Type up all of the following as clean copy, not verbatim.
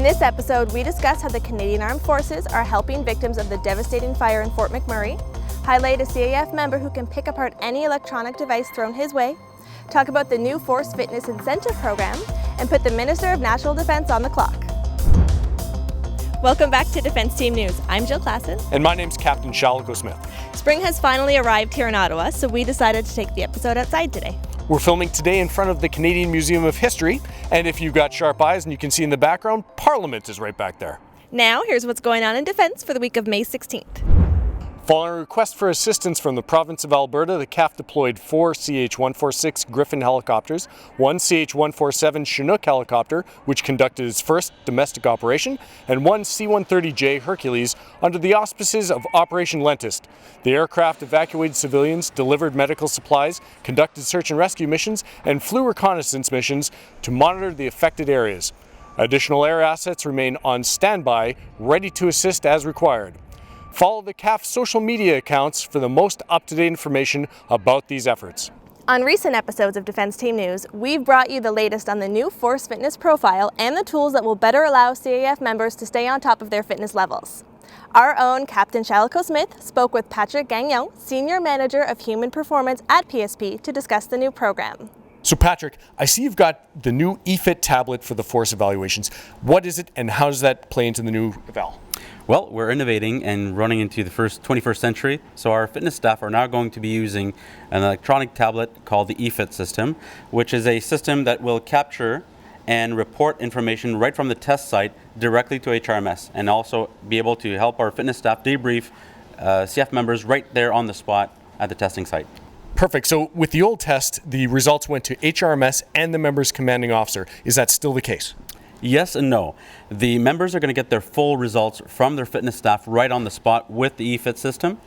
this episode, we discuss how the Canadian Armed Forces are helping victims of the devastating fire in Fort McMurray, highlight a CAF member who can pick apart any electronic device thrown his way, talk about the new Force Fitness Incentive Program, and put the Minister of National Defence on the clock. Welcome back to Defence Team News. I'm Jill Klassen. And my name's Captain Shalako Smith. Spring has finally arrived here in Ottawa, so we decided to take the episode outside today. We're filming today in front of the Canadian Museum of History, and if you've got sharp eyes and you can see in the background, Parliament is right back there. Now, here's what's going on in defence for the week of May 16th. Following a request for assistance from the province of Alberta, the CAF deployed 4 CH-146 Griffin helicopters, 1 CH-147 Chinook helicopter, which conducted its first domestic operation, and 1 C-130J Hercules under the auspices of Operation Lentist. The aircraft evacuated civilians, delivered medical supplies, conducted search and rescue missions, and flew reconnaissance missions to monitor the affected areas. Additional air assets remain on standby, ready to assist as required. Follow the CAF social media accounts for the most up-to-date information about these efforts. On recent episodes of Defence Team News, we've brought you the latest on the new Force Fitness Profile and the tools that will better allow CAF members to stay on top of their fitness levels. Our own Captain Shalako Smith spoke with Patrick Gagnon, Senior Manager of Human Performance at PSP, to discuss the new program. So Patrick, I see you've got the new eFit tablet for the force evaluations. What is it and how does that play into the new eval? Well, we're innovating and running into the 21st century, so our fitness staff are now going to be using an electronic tablet called the eFit system, which is a system that will capture and report information right from the test site directly to HRMS, and also be able to help our fitness staff debrief CF members right there on the spot at the testing site. Perfect. So with the old test, the results went to HRMS and the member's commanding officer. Is that still the case? Yes and no. The members are going to get their full results from their fitness staff right on the spot with the eFit system.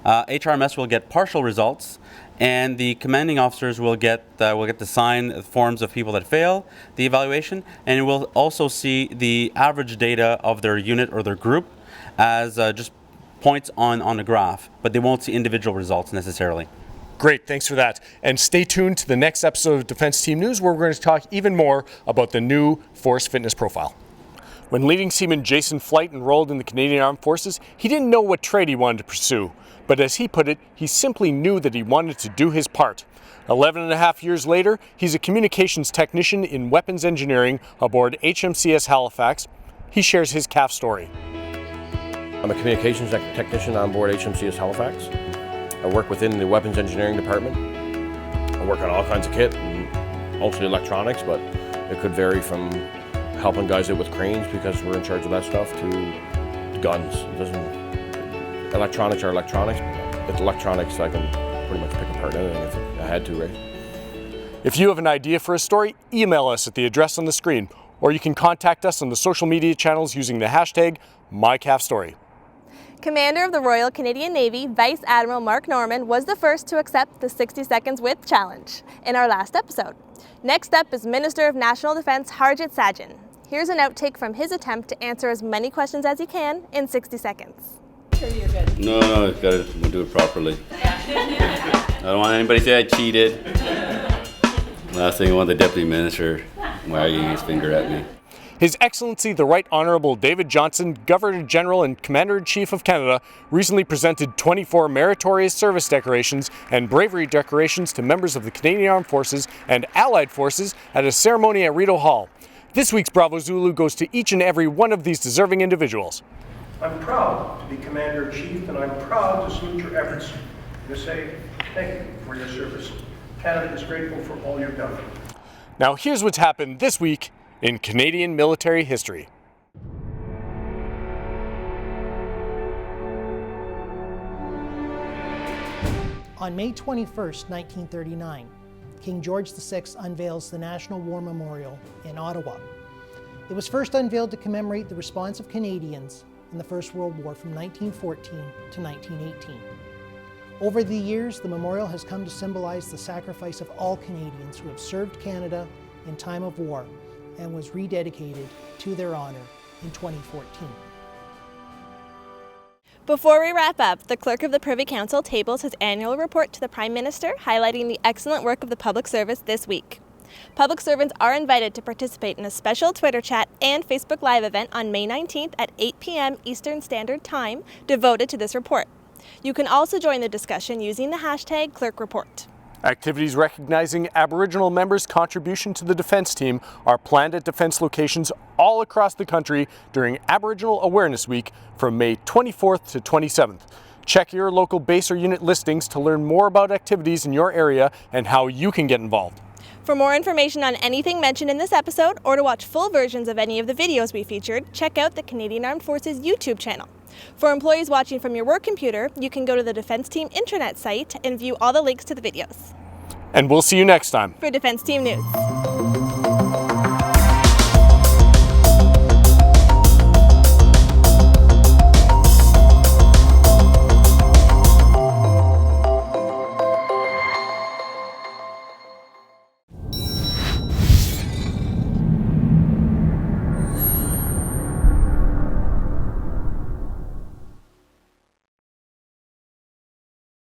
HRMS will get partial results, and the commanding officers will get to sign forms of people that fail the evaluation, and we'll also see the average data of their unit or their group as just points on a graph, but they won't see individual results necessarily. Great, thanks for that. And stay tuned to the next episode of Defence Team News, where we're going to talk even more about the new Force Fitness Profile. When leading seaman Jason Flight enrolled in the Canadian Armed Forces, he didn't know what trade he wanted to pursue. But as he put it, he simply knew that he wanted to do his part. 11 and a half years later, he's a communications technician in weapons engineering aboard HMCS Halifax. He shares his CAF story. I'm a communications technician on board HMCS Halifax. I work within the weapons engineering department. I work on all kinds of kit, mostly electronics, but it could vary from helping guys out with cranes because we're in charge of that stuff to guns. Electronics are electronics. With electronics, I can pretty much pick apart anything if I had to, right? If you have an idea for a story, email us at the address on the screen, or you can contact us on the social media channels using the hashtag #MyCAFStory. Commander of the Royal Canadian Navy, Vice Admiral Mark Norman, was the first to accept the 60 Seconds With challenge in our last episode. Next up is Minister of National Defence Harjit Sajjan. Here's an outtake from his attempt to answer as many questions as he can in 60 seconds. Sure you're good. No, I've got to do it properly. I don't want anybody to say I cheated. Last thing I want the Deputy Minister wagging his finger at me. His Excellency the Right Honourable David Johnston, Governor-General and Commander-in-Chief of Canada, recently presented 24 meritorious service decorations and bravery decorations to members of the Canadian Armed Forces and Allied Forces at a ceremony at Rideau Hall. This week's Bravo Zulu goes to each and every one of these deserving individuals. I'm proud to be Commander-in-Chief, and I'm proud to salute your efforts and to say thank you for your service. Canada is grateful for all you've done. Now here's what's happened this week in Canadian military history. On May 21st, 1939, King George VI unveils the National War Memorial in Ottawa. It was first unveiled to commemorate the response of Canadians in the First World War from 1914 to 1918. Over the years, the memorial has come to symbolize the sacrifice of all Canadians who have served Canada in time of war, and was rededicated to their honor in 2014. Before we wrap up, the Clerk of the Privy Council tables his annual report to the Prime Minister, highlighting the excellent work of the public service this week. Public servants are invited to participate in a special Twitter chat and Facebook Live event on May 19th at 8 p.m. Eastern Standard Time devoted to this report. You can also join the discussion using the hashtag #ClerkReport. Activities recognizing Aboriginal members' contribution to the defense team are planned at defense locations all across the country during Aboriginal Awareness Week from May 24th to 27th. Check your local base or unit listings to learn more about activities in your area and how you can get involved. For more information on anything mentioned in this episode, or to watch full versions of any of the videos we featured, check out the Canadian Armed Forces YouTube channel. For employees watching from your work computer, you can go to the Defense Team intranet site and view all the links to the videos. And we'll see you next time. For Defense Team News.